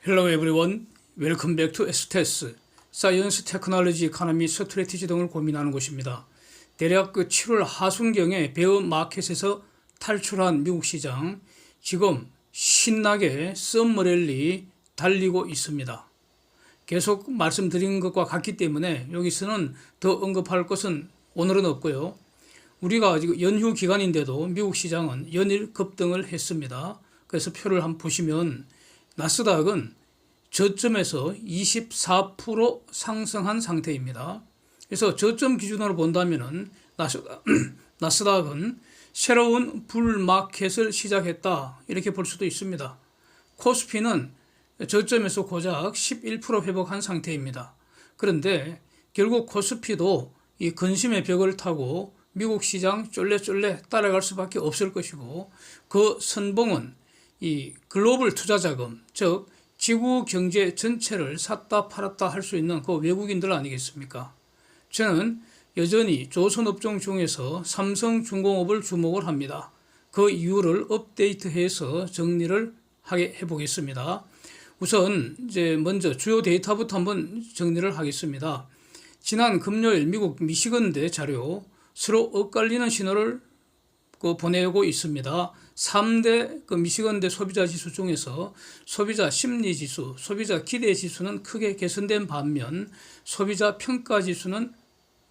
Hello everyone. Welcome back to STS, Science, Technology, Economy, Strategy 등을 고민하는 곳입니다. 대략 7월 하순경에 베어 마켓에서 탈출한 미국 시장, 지금 신나게 썸머랠리 달리고 있습니다. 계속 말씀드린 것과 같기 때문에 여기서는 더 언급할 것은 오늘은 없고요. 우리가 지금 연휴 기간인데도 미국 시장은 연일 급등을 했습니다. 그래서 표를 한번 보시면 나스닥은 저점에서 24% 상승한 상태입니다. 그래서 저점 기준으로 본다면은 나스닥은 새로운 불마켓을 시작했다, 이렇게 볼 수도 있습니다. 코스피는 저점에서 고작 11% 회복한 상태입니다. 그런데 결국 코스피도 이 근심의 벽을 타고 미국 시장 쫄래쫄래 따라갈 수밖에 없을 것이고, 그 선봉은 이 글로벌 투자 자금, 즉 지구 경제 전체를 샀다 팔았다 할 수 있는 그 외국인들 아니겠습니까? 저는 여전히 조선업종 중에서 삼성중공업을 주목을 합니다. 그 이유를 업데이트해서 정리를 해보겠습니다. 우선 이제 먼저 주요 데이터부터 한번 정리를 하겠습니다. 지난 금요일 미국 미시건대 자료, 서로 엇갈리는 신호를 보내고 있습니다. 3대 미시건대 소비자 지수 중에서 소비자 심리 지수, 소비자 기대 지수는 크게 개선된 반면 소비자 평가 지수는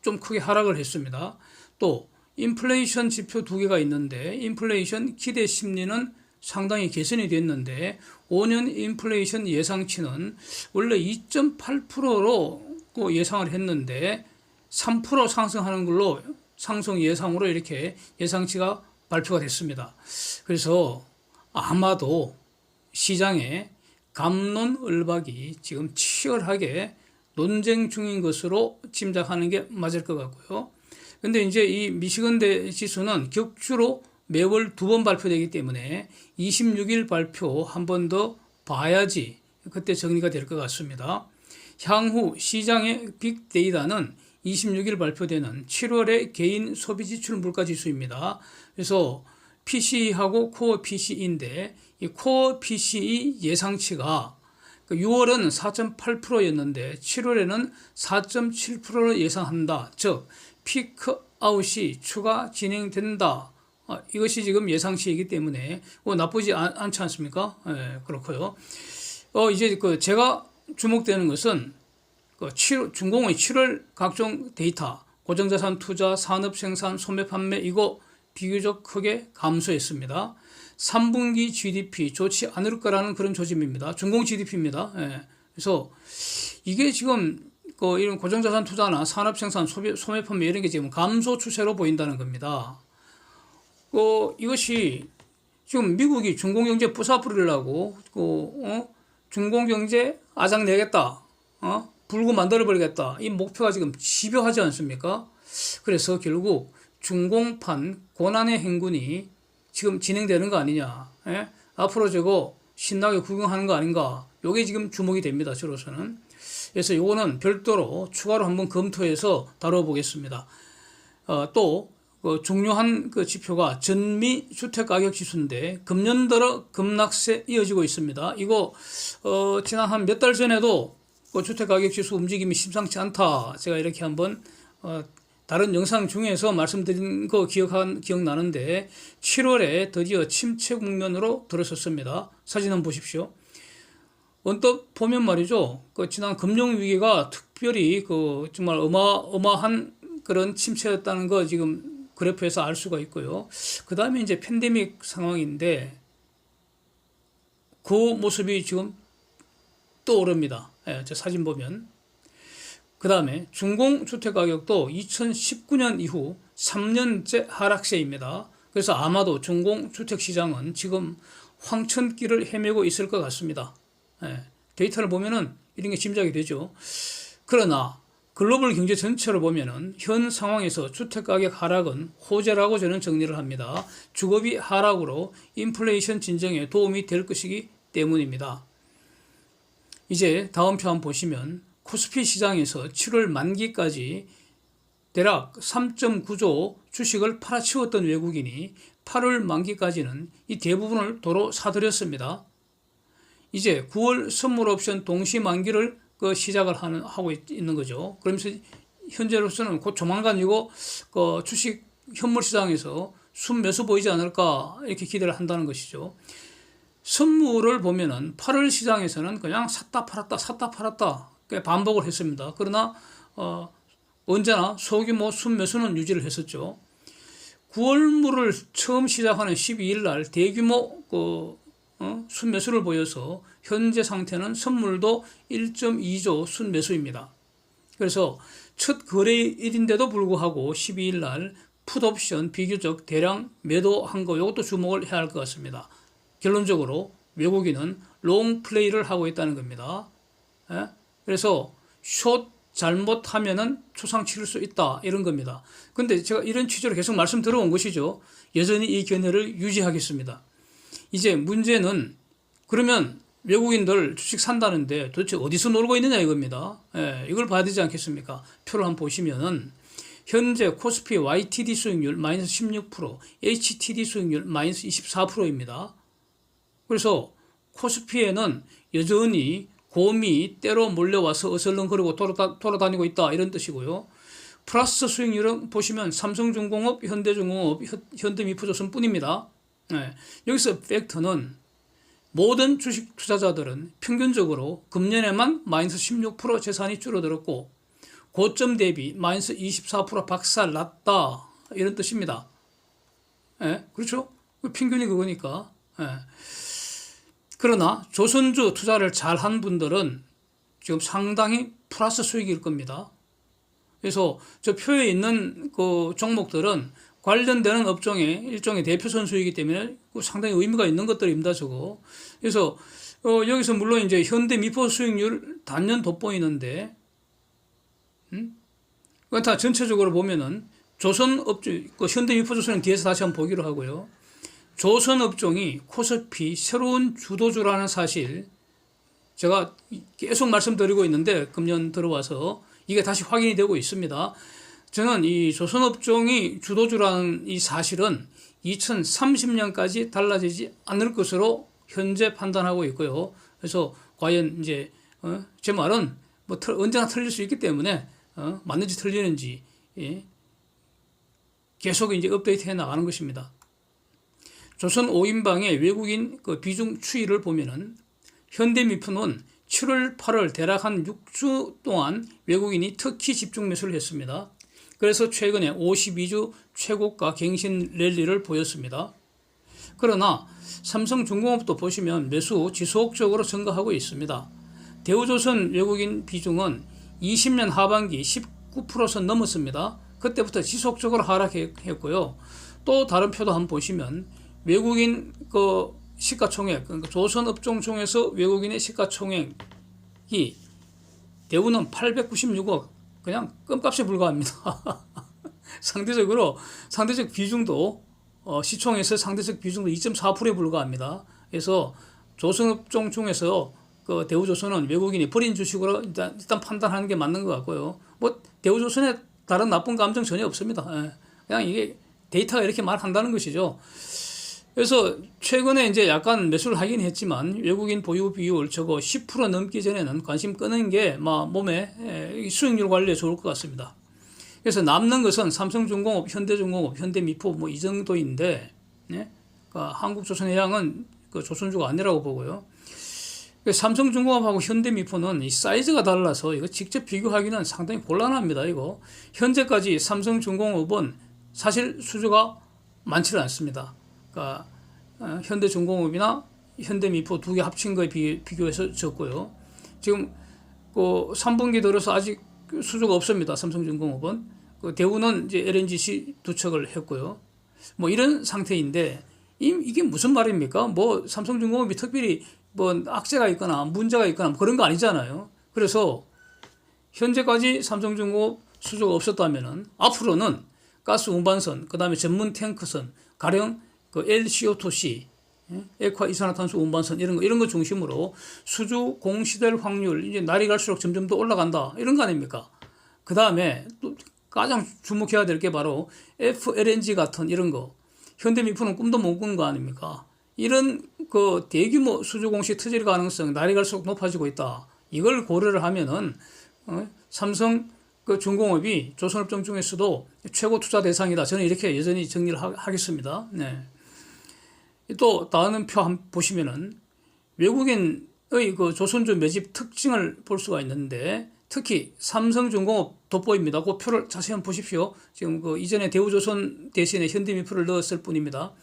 좀 크게 하락을 했습니다. 또 인플레이션 지표 두 개가 있는데, 인플레이션 기대 심리는 상당히 개선이 됐는데 5년 인플레이션 예상치는 원래 2.8%로 예상을 했는데 3% 상승하는 걸로 상승 예상으로 이렇게 예상치가 발표가 됐습니다. 그래서 아마도 시장에 갑론을박이 지금 치열하게 논쟁 중인 것으로 짐작하는 게 맞을 것 같고요. 근데 이제 이 미시건대 지수는 격주로 매월 2번 발표되기 때문에 26일 발표 한 번 더 봐야지 그때 정리가 될 것 같습니다. 향후 시장의 빅데이터는 26일 발표되는 7월의 개인 소비지출 물가지수입니다. 그래서 PCE하고 코어 PCE인데, 이 코어 PCE 예상치가 6월은 4.8%였는데 7월에는 4.7%를 예상한다. 즉 피크아웃이 추가 진행된다. 이것이 지금 예상치이기 때문에 나쁘지 않지 않습니까? 예, 그렇고요. 이제 제가 주목되는 것은 중공의 7월 각종 데이터, 고정자산 투자, 산업 생산, 소매 판매, 이거 비교적 크게 감소했습니다. 3분기 GDP 좋지 않을 거라는 그런 조짐입니다. 중공 GDP입니다. 예. 그래서 이게 지금 이런 고정자산 투자나 산업 생산, 소매 판매 이런 게 지금 감소 추세로 보인다는 겁니다. 이것이 지금 미국이 중공경제 부숴버리려고 중공경제 아작내겠다, 불구 만들어버리겠다, 이 목표가 지금 집요하지 않습니까? 그래서 결국 중공판 고난의 행군이 지금 진행되는 거 아니냐, 앞으로 저거 신나게 구경하는 거 아닌가, 요게 지금 주목이 됩니다, 저로서는. 그래서 요거는 별도로 추가로 한번 검토해서 다뤄보겠습니다. 또 중요한 지표가 전미 주택가격 지수인데 금년 들어 급락세 이어지고 있습니다. 이거 지난 한 몇 달 전에도 주택가격 지수 움직임이 심상치 않다, 제가 이렇게 한번 다른 영상 중에서 말씀드린 거 기억나는데 7월에 드디어 침체 국면으로 들어섰습니다. 사진 한번 보십시오. 언뜻 보면 말이죠, 지난 금융위기가 특별히 정말 어마어마한 그런 침체였다는 거 지금 그래프에서 알 수가 있고요. 그 다음에 이제 팬데믹 상황인데 그 모습이 지금 떠오릅니다. 예, 저 사진 보면. 그 다음에 중공주택가격도 2019년 이후 3년째 하락세입니다. 그래서 아마도 중공주택시장은 지금 황천길을 헤매고 있을 것 같습니다. 예, 데이터를 보면은 이런 게 짐작이 되죠. 그러나 글로벌 경제 전체를 보면은 현 상황에서 주택가격 하락은 호재라고 저는 정리를 합니다. 주거비 하락으로 인플레이션 진정에 도움이 될 것이기 때문입니다. 이제 다음 표 한번 보시면 코스피 시장에서 7월 만기까지 대략 3.9조 주식을 팔아치웠던 외국인이 8월 만기까지는 이 대부분을 도로 사들였습니다. 이제 9월 선물 옵션 동시 만기를 시작을 하고 있는 거죠. 그러면서 현재로서는 곧 조만간 이거 주식 현물 시장에서 순매수 보이지 않을까 이렇게 기대를 한다는 것이죠. 선물을 보면은 8월 시장에서는 그냥 샀다 팔았다 반복을 했습니다. 그러나 언제나 소규모 순매수는 유지를 했었죠. 9월물을 처음 시작하는 12일 날 대규모 순매수를 보여서 현재 상태는 선물도 1.2조 순매수입니다. 그래서 첫 거래일인데도 불구하고 12일 날 풋옵션 비교적 대량 매도한 거 이것도 주목을 해야 할 것 같습니다. 결론적으로 외국인은 롱 플레이를 하고 있다는 겁니다. 그래서 숏 잘못하면은 초상 치를 수 있다 이런 겁니다. 근데 제가 이런 취지로 계속 말씀 들어온 것이죠. 여전히 이 견해를 유지하겠습니다. 이제 문제는 그러면 외국인들 주식 산다는데 도대체 어디서 놀고 있느냐 이겁니다. 이걸 봐야 되지 않겠습니까? 표를 한번 보시면은 현재 코스피 YTD 수익률 마이너스 16%, HTD 수익률 마이너스 24%입니다. 그래서 코스피에는 여전히 곰이 때로 몰려와서 어슬렁거리고 돌아다니고 있다 이런 뜻이고요. 플러스 수익률은 보시면 삼성중공업, 현대중공업, 현대미포조선 뿐입니다. 여기서 팩트는 모든 주식 투자자들은 평균적으로 금년에만 마이너스 16% 재산이 줄어들었고 고점 대비 마이너스 24% 박살 났다 이런 뜻입니다. 그렇죠? 평균이 그거니까. 그러나 조선주 투자를 잘한 분들은 지금 상당히 플러스 수익일 겁니다. 그래서 저 표에 있는 그 종목들은 관련되는 업종의 일종의 대표 선수이기 때문에 상당히 의미가 있는 것들입니다, 저거. 그래서 여기서 물론 이제 현대 미포 수익률 단년 돋보이는데, 그건 다 전체적으로 보면은 조선업종, 현대 미포 조선은 뒤에서 다시 한번 보기로 하고요. 조선업종이 코스피 새로운 주도주라는 사실 제가 계속 말씀드리고 있는데 금년 들어와서 이게 다시 확인이 되고 있습니다. 저는 이 조선업종이 주도주라는 이 사실은 2030년까지 달라지지 않을 것으로 현재 판단하고 있고요. 그래서 과연 이제 제 말은 뭐 언제나 틀릴 수 있기 때문에 맞는지 틀리는지 계속 이제 업데이트해 나가는 것입니다. 조선 5인방의 외국인 그 비중 추이를 보면은 현대미포는 7월, 8월 대략 한 6주 동안 외국인이 특히 집중 매수를 했습니다. 그래서 최근에 52주 최고가 갱신 랠리를 보였습니다. 그러나 삼성중공업도 보시면 매수 지속적으로 증가하고 있습니다. 대우조선 외국인 비중은 20년 하반기 19%선 넘었습니다. 그때부터 지속적으로 하락했고요. 또 다른 표도 한번 보시면 외국인 그 시가총액, 그러니까 조선업종 중에서 외국인의 시가총액이 대우는 896억, 그냥 껌값에 불과합니다. 상대적 비중도 시총에서 상대적 비중도 2.4%에 불과합니다. 그래서 조선업종 중에서 그 대우조선은 외국인이 버린 주식으로 일단 판단하는 게 맞는 것 같고요. 뭐 대우조선에 다른 나쁜 감정 전혀 없습니다. 그냥 이게 데이터가 이렇게 말한다는 것이죠. 그래서 최근에 이제 약간 매수를 하긴 했지만 외국인 보유 비율 저거 10% 넘기 전에는 관심 끄는 게 몸에 수익률 관리에 좋을 것 같습니다. 그래서 남는 것은 삼성중공업, 현대중공업, 현대미포 뭐 이 정도인데, 그러니까 한국조선해양은 그 조선주가 아니라고 보고요. 삼성중공업하고 현대미포는 이 사이즈가 달라서 이거 직접 비교하기는 상당히 곤란합니다. 이거 현재까지 삼성중공업은 사실 수주가 많지는 않습니다. 그러니까 현대중공업이나 현대미포 두 개 합친 거에 비교해서 적고요. 지금 그 3분기 들어서 아직 수주가 없습니다. 삼성중공업은 대우는 이제 LNGC 두 척을 했고요. 뭐 이런 상태인데 이게 무슨 말입니까? 뭐 삼성중공업이 특별히 뭐 악재가 있거나 문제가 있거나 그런 거 아니잖아요. 그래서 현재까지 삼성중공업 수주가 없었다면은 앞으로는 가스 운반선, 그 다음에 전문 탱크선, 가령 그 LCO2C, 액화 이산화탄소 운반선 이런 거 중심으로 수주 공시될 확률 이제 날이 갈수록 점점 더 올라간다 이런 거 아닙니까? 그 다음에 또 가장 주목해야 될 게 바로 FLNG 같은 이런 거 현대미포는 꿈도 못 꾼 거 아닙니까? 이런 그 대규모 수주 공시 터질 가능성 날이 갈수록 높아지고 있다. 이걸 고려를 하면은 삼성 그 중공업이 조선업종 중에서도 최고 투자 대상이다. 저는 이렇게 여전히 정리를 하겠습니다. 네. 또 다음 표 한번 보시면은 외국인의 그 조선주 매집 특징을 볼 수가 있는데 특히 삼성중공업 돋보입니다. 그 표를 자세히 한번 보십시오. 지금 그 이전에 대우조선 대신에 현대미표를 넣었을 뿐입니다.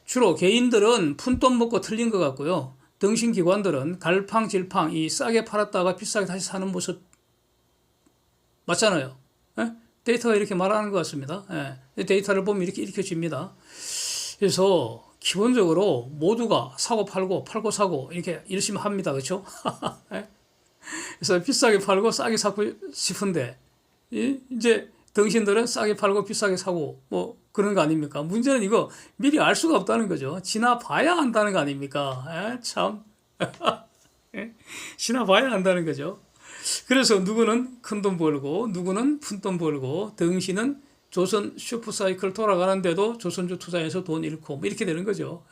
주로 개인들은 푼돈 먹고 틀린 것 같고요. 등신기관들은 갈팡질팡 이 싸게 팔았다가 비싸게 다시 사는 모습 맞잖아요. 예? 데이터가 이렇게 말하는 것 같습니다. 예. 데이터를 보면 이렇게 읽혀집니다. 그래서 기본적으로 모두가 사고 팔고 팔고 사고 이렇게 열심히 합니다. 그렇죠? 그래서 비싸게 팔고 싸게 사고 싶은데 이제 등신들은 싸게 팔고 비싸게 사고 뭐 그런 거 아닙니까? 문제는 이거 미리 알 수가 없다는 거죠. 지나봐야 안다는 거 아닙니까? 참 지나봐야 안다는 거죠. 그래서 누구는 큰돈 벌고 누구는 푼돈 벌고 등신은 조선 슈퍼사이클 돌아가는데도 조선주 투자해서 돈 잃고 뭐 이렇게 되는 거죠.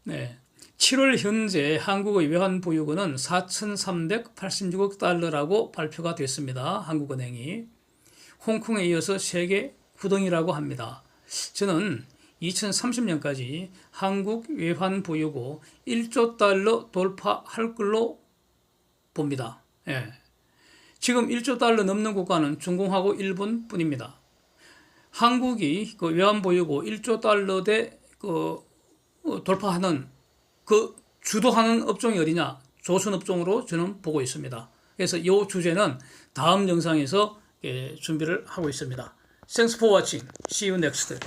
네. 7월 현재 한국의 외환보유고는 4,386억 달러라고 발표가 됐습니다. 한국은행이. 홍콩에 이어서 세계 9등이라고 합니다. 저는 2030년까지 한국 외환보유고 1조 달러 돌파할 걸로 봅니다. 예. 지금 1조 달러 넘는 국가는 중공하고 일본 뿐입니다. 한국이 그 외환보유고 1조 달러대 그 돌파하는 그 주도하는 업종이 어디냐? 조선업종으로 저는 보고 있습니다. 그래서 이 주제는 다음 영상에서 준비를 하고 있습니다. Thanks for watching. See you next.